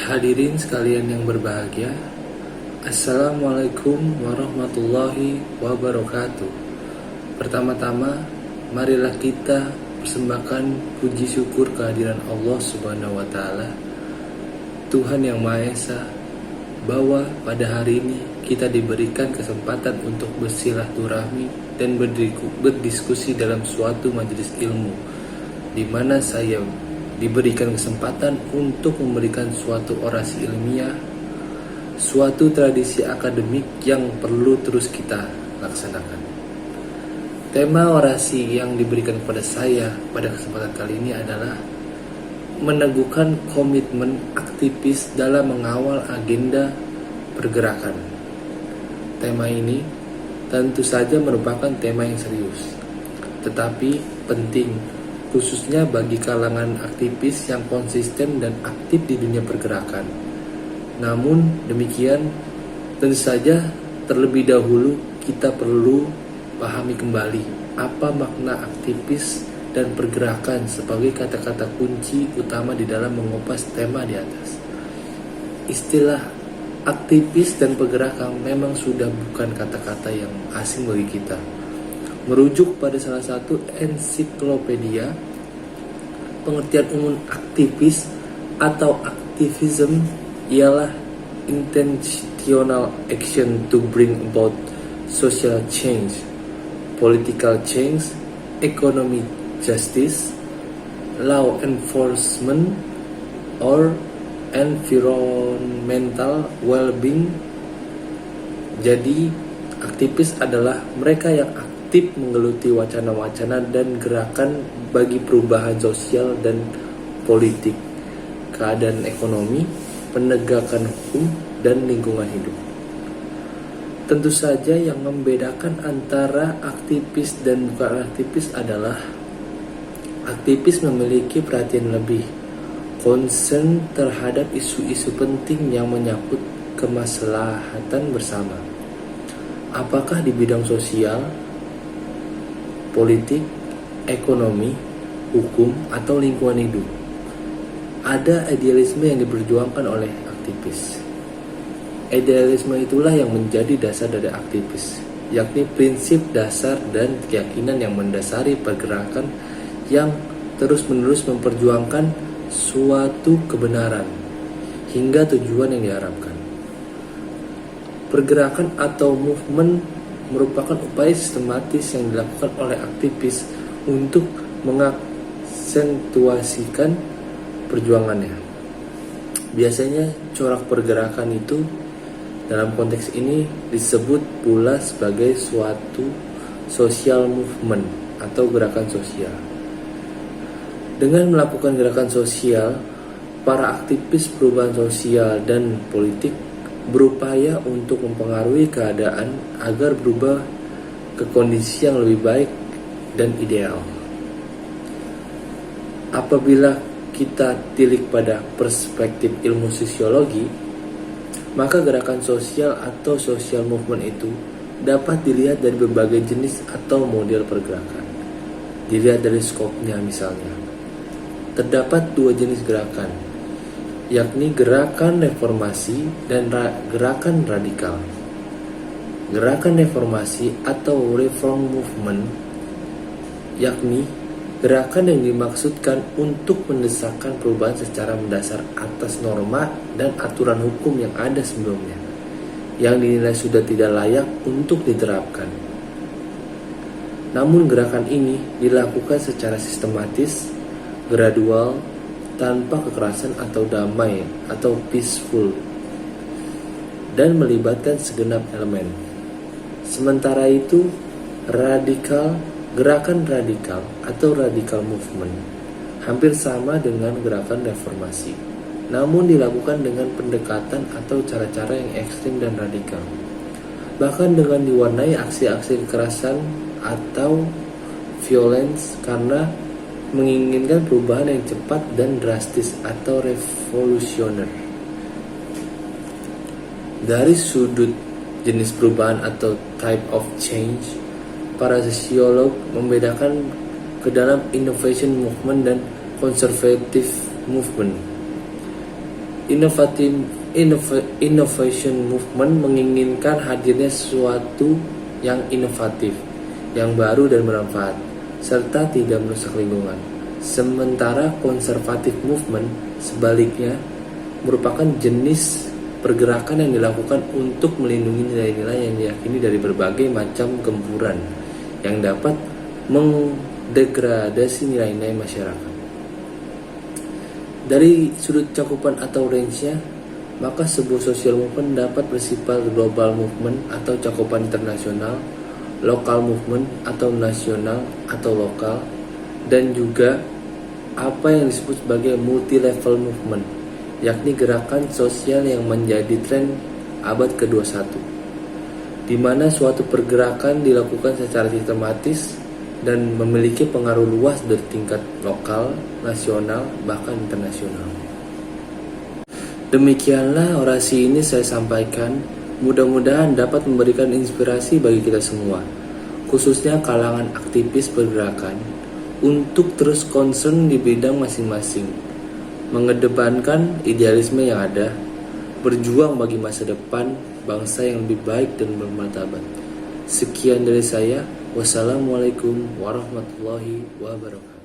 Hadirin sekalian yang berbahagia, Assalamualaikum warahmatullahi wabarakatuh. Pertama-tama, marilah kita persembahkan puji syukur kehadiran Allah Subhanahu wa Ta'ala, Tuhan yang Maha Esa, bahwa pada hari ini kita diberikan kesempatan untuk bersilaturahmi dan berdiskusi dalam suatu majelis ilmu, di mana saya diberikan kesempatan untuk memberikan suatu orasi ilmiah, suatu tradisi akademik yang perlu terus kita laksanakan. Tema orasi yang diberikan kepada saya pada kesempatan kali ini adalah meneguhkan komitmen aktivis dalam mengawal agenda pergerakan. Tema ini tentu saja merupakan tema yang serius, tetapi penting, khususnya bagi kalangan aktivis yang konsisten dan aktif di dunia pergerakan. Namun demikian, tentu saja terlebih dahulu kita perlu pahami kembali apa makna aktivis dan pergerakan sebagai kata-kata kunci utama di dalam mengupas tema di atas. Istilah aktivis dan pergerakan memang sudah bukan kata-kata yang asing bagi kita. Merujuk pada salah satu ensiklopedia, pengertian umum aktivis atau activism ialah intentional action to bring about social change, political change, economic justice, law enforcement, or environmental well-being. Jadi, aktivis adalah mereka yang aktif menggeluti wacana-wacana dan gerakan bagi perubahan sosial dan politik, keadaan ekonomi, penegakan hukum, dan lingkungan hidup. Tentu saja yang membedakan antara aktivis dan bukan aktivis adalah aktivis memiliki perhatian lebih, concern terhadap isu-isu penting yang menyangkut kemaslahatan bersama. Apakah di bidang sosial, politik, ekonomi, hukum, atau lingkungan hidup. Ada idealisme yang diperjuangkan oleh aktivis. Idealisme itulah yang menjadi dasar dari aktivis, yakni prinsip dasar dan keyakinan yang mendasari pergerakan yang terus-menerus memperjuangkan suatu kebenaran hingga tujuan yang diharapkan. Pergerakan atau movement merupakan upaya sistematis yang dilakukan oleh aktivis untuk mengaksentuasikan perjuangannya. Biasanya corak pergerakan itu dalam konteks ini disebut pula sebagai suatu social movement atau gerakan sosial. Dengan melakukan gerakan sosial, para aktivis perubahan sosial dan politik berupaya untuk mempengaruhi keadaan agar berubah ke kondisi yang lebih baik dan ideal. Apabila kita tilik pada perspektif ilmu sosiologi, maka gerakan sosial atau social movement itu dapat dilihat dari berbagai jenis atau model pergerakan. Dilihat dari skopnya misalnya. Terdapat dua jenis gerakan, yakni gerakan reformasi dan gerakan radikal. Gerakan reformasi atau reform movement, yakni gerakan yang dimaksudkan untuk mendesakkan perubahan secara mendasar atas norma dan aturan hukum yang ada sebelumnya, yang dinilai sudah tidak layak untuk diterapkan. Namun gerakan ini dilakukan secara sistematis, gradual, tanpa kekerasan atau damai atau peaceful, dan melibatkan segenap elemen. Sementara itu, gerakan radikal atau radical movement hampir sama dengan gerakan reformasi, namun dilakukan dengan pendekatan atau cara-cara yang ekstrim dan radikal, bahkan dengan diwarnai aksi-aksi kekerasan atau violence karena menginginkan perubahan yang cepat dan drastis atau revolusioner. Dari sudut jenis perubahan atau type of change, para sosiolog membedakan ke dalam innovation movement dan conservative movement. Innovation movement menginginkan hadirnya sesuatu yang inovatif, yang baru dan bermanfaat, serta tidak merusak lingkungan. Sementara konservatif movement sebaliknya merupakan jenis pergerakan yang dilakukan untuk melindungi nilai-nilai yang diyakini dari berbagai macam gempuran yang dapat mendegradasi nilai-nilai masyarakat. Dari sudut cakupan atau range-nya, maka sebuah social movement dapat bersifat global movement atau cakupan internasional, local movement atau nasional atau lokal, dan juga apa yang disebut sebagai multi-level movement, yakni gerakan sosial yang menjadi tren abad ke-21, di mana suatu pergerakan dilakukan secara sistematis dan memiliki pengaruh luas dari tingkat lokal, nasional, bahkan internasional. Demikianlah orasi ini saya sampaikan, mudah-mudahan dapat memberikan inspirasi bagi kita semua, khususnya kalangan aktivis pergerakan, untuk terus concern di bidang masing-masing, mengedepankan idealisme yang ada, berjuang bagi masa depan bangsa yang lebih baik dan bermartabat. Sekian dari saya. Wassalamualaikum warahmatullahi wabarakatuh.